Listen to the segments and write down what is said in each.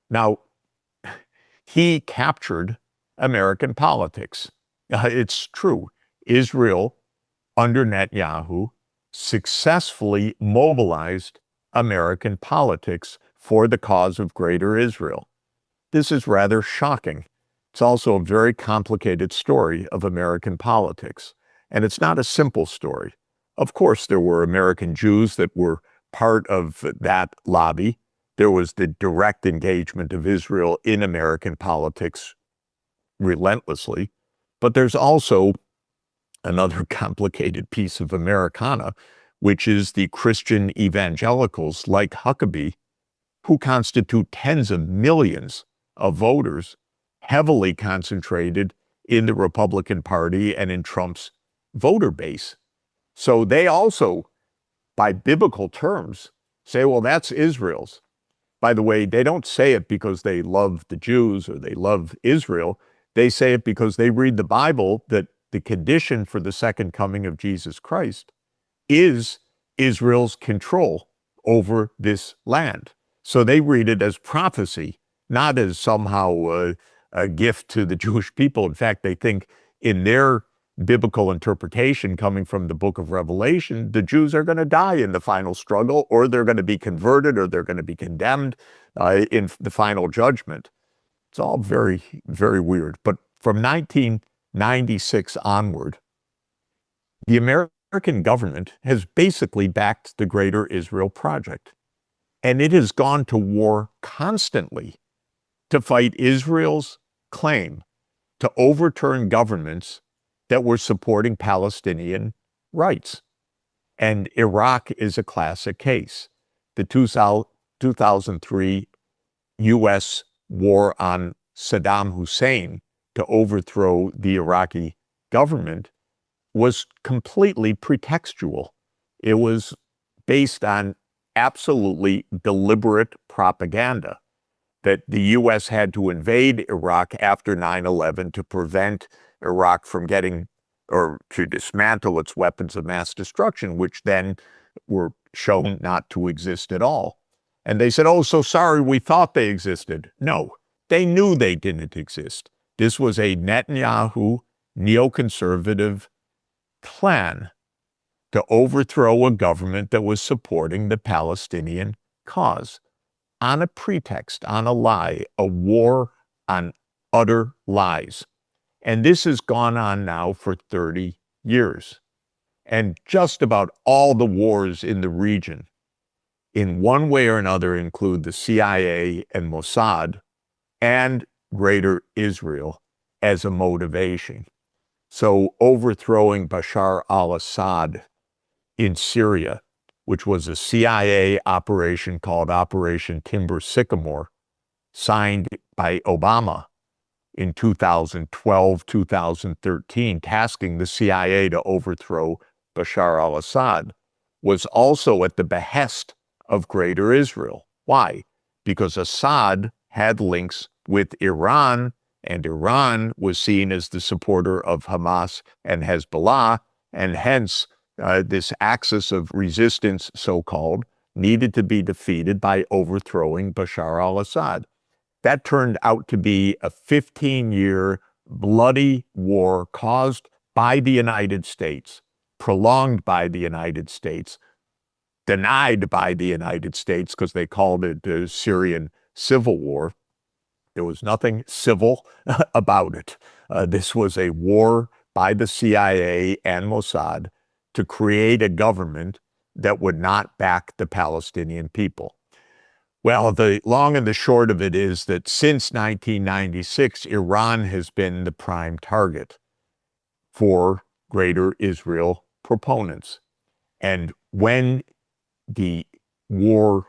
Now, he captured American politics. It's true. Israel, under Netanyahu, successfully mobilized American politics for the cause of Greater Israel. This is rather shocking. It's also a very complicated story of American politics. And it's not a simple story. Of course, there were American Jews that were part of that lobby. There was the direct engagement of Israel in American politics relentlessly. But there's also another complicated piece of Americana, which is the Christian evangelicals like Huckabee, who constitute tens of millions of voters, heavily concentrated in the Republican Party and in Trump's voter base. So they also, by biblical terms, say, well, that's Israel's. By the way, they don't say it because they love the Jews or they love Israel. They say it because they read the Bible that the condition for the second coming of Jesus Christ is Israel's control over this land. So they read it as prophecy, not as somehow a gift to the Jewish people. In fact, they think in their biblical interpretation coming from the book of Revelation, the Jews are going to die in the final struggle, or they're going to be converted, or they're going to be condemned in the final judgment. It's all very, very weird. But from 1996 onward, the American government has basically backed the Greater Israel Project. And it has gone to war constantly to fight Israel's claim to overturn governments that were supporting Palestinian rights. And Iraq is a classic case. The 2003 U.S. war on Saddam Hussein to overthrow the Iraqi government was completely pretextual. It was based on absolutely deliberate propaganda that the U.S. had to invade Iraq after 9/11 to prevent Iraq from getting, or to dismantle its weapons of mass destruction, which then were shown not to exist at all. And they said, oh, so sorry, we thought they existed. No, they knew they didn't exist. This was a Netanyahu neoconservative plan to overthrow a government that was supporting the Palestinian cause on a pretext, on a lie, a war on utter lies. And this has gone on now for 30 years. And just about all the wars in the region, in one way or another, include the CIA and Mossad and Greater Israel as a motivation. So overthrowing Bashar al-Assad in Syria, which was a CIA operation called Operation Timber Sycamore, signed by Obama in 2012, 2013, tasking the CIA to overthrow Bashar al-Assad, was also at the behest of Greater Israel. Why? Because Assad had links with Iran, and Iran was seen as the supporter of Hamas and Hezbollah, and hence this axis of resistance, so-called, needed to be defeated by overthrowing Bashar al-Assad. That turned out to be a 15-year bloody war caused by the United States, prolonged by the United States, denied by the United States because they called it the Syrian civil war. There was nothing civil about it. This was a war by the CIA and Mossad to create a government that would not back the Palestinian people. Well, the long and the short of it is that since 1996, Iran has been the prime target for Greater Israel proponents. And when the war,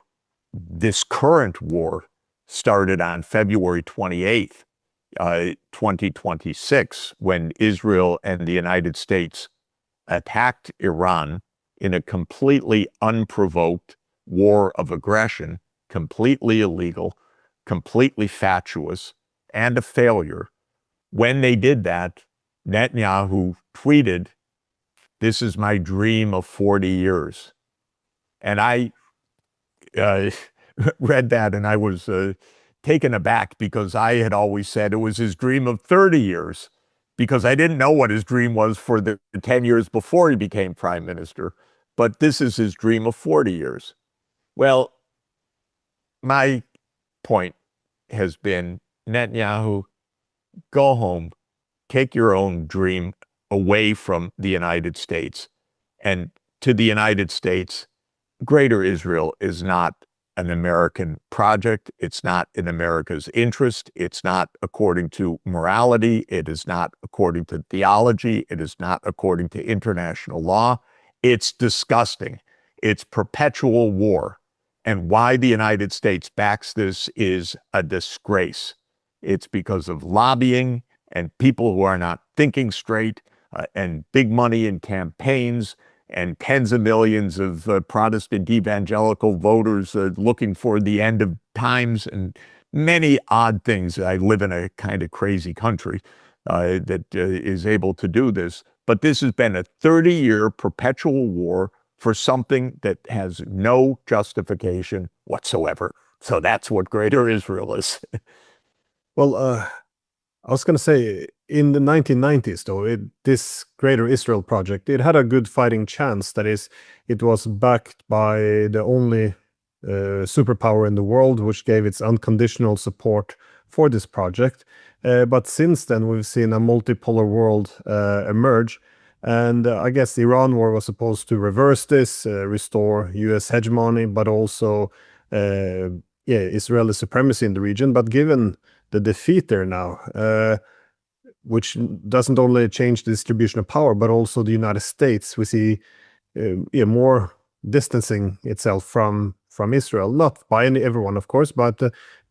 this current war, started on February 28th, 2026, when Israel and the United States attacked Iran in a completely unprovoked war of aggression, completely illegal, completely fatuous, and a failure. When they did that, Netanyahu tweeted, "This is my dream of 40 years." And I read that and I was taken aback because I had always said it was his dream of 30 years because I didn't know what his dream was for the 10 years before he became prime minister. But this is his dream of 40 years. Well, my point has been, Netanyahu, go home, take your own dream away from the United States. And to the United States, Greater Israel is not an American project. It's not in America's interest. It's not according to morality. It is not according to theology. It is not according to international law. It's disgusting. It's perpetual war. And why the United States backs this is a disgrace. It's because of lobbying and people who are not thinking straight, and big money in campaigns, and tens of millions of Protestant evangelical voters looking for the end of times, and many odd things. I live in a kind of crazy country that is able to do this. But this has been a 30-year perpetual war for something that has no justification whatsoever. So that's what Greater Israel is. Well, I was going to say, in the 1990s, though, this Greater Israel project, it had a good fighting chance. That is, it was backed by the only superpower in the world, which gave its unconditional support for this project. But since then, we've seen a multipolar world emerge. And I guess the Iran war was supposed to reverse this, restore U.S. hegemony, but also Israeli supremacy in the region. But given the defeat there now, which doesn't only change the distribution of power, but also the United States, we see more distancing itself from Israel, not by everyone, of course, but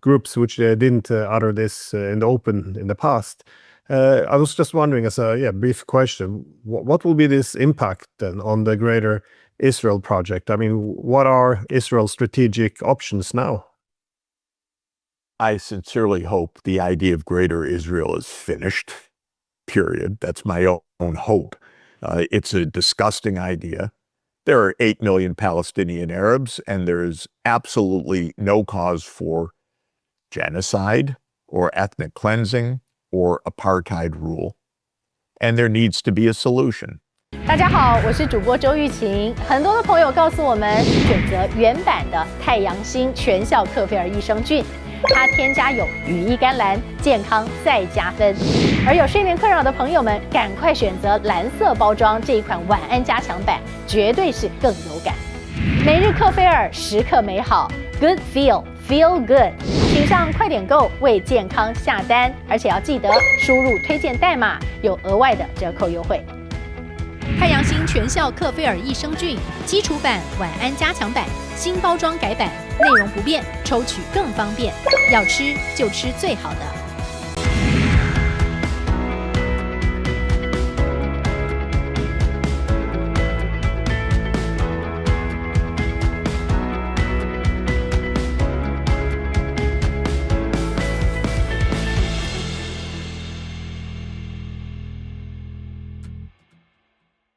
groups which didn't utter this in the open in the past. I was just wondering, as a brief question, what will be this impact then on the Greater Israel project? I mean, what are Israel's strategic options now? I sincerely hope the idea of Greater Israel is finished, period. That's my own hope. It's a disgusting idea. There are 8 million Palestinian Arabs, and there is absolutely no cause for genocide or ethnic cleansing or apartheid rule. And there needs to be a solution. 大家好，我是主播周玉琴。很多的朋友告诉我们，选择原版的太阳星全效克菲尔益生菌，它添加有羽衣甘蓝，健康再加分。而有睡眠困扰的朋友们，赶快选择蓝色包装这一款晚安加强版，绝对是更有感。每日克菲尔，时刻美好 ，Good Feel Good。请上快点购为健康下单，而且要记得输入推荐代码，有额外的折扣优惠。太阳星全效克菲尔益生菌基础版、晚安加强版，新包装改版，内容不变，抽取更方便。要吃就吃最好的。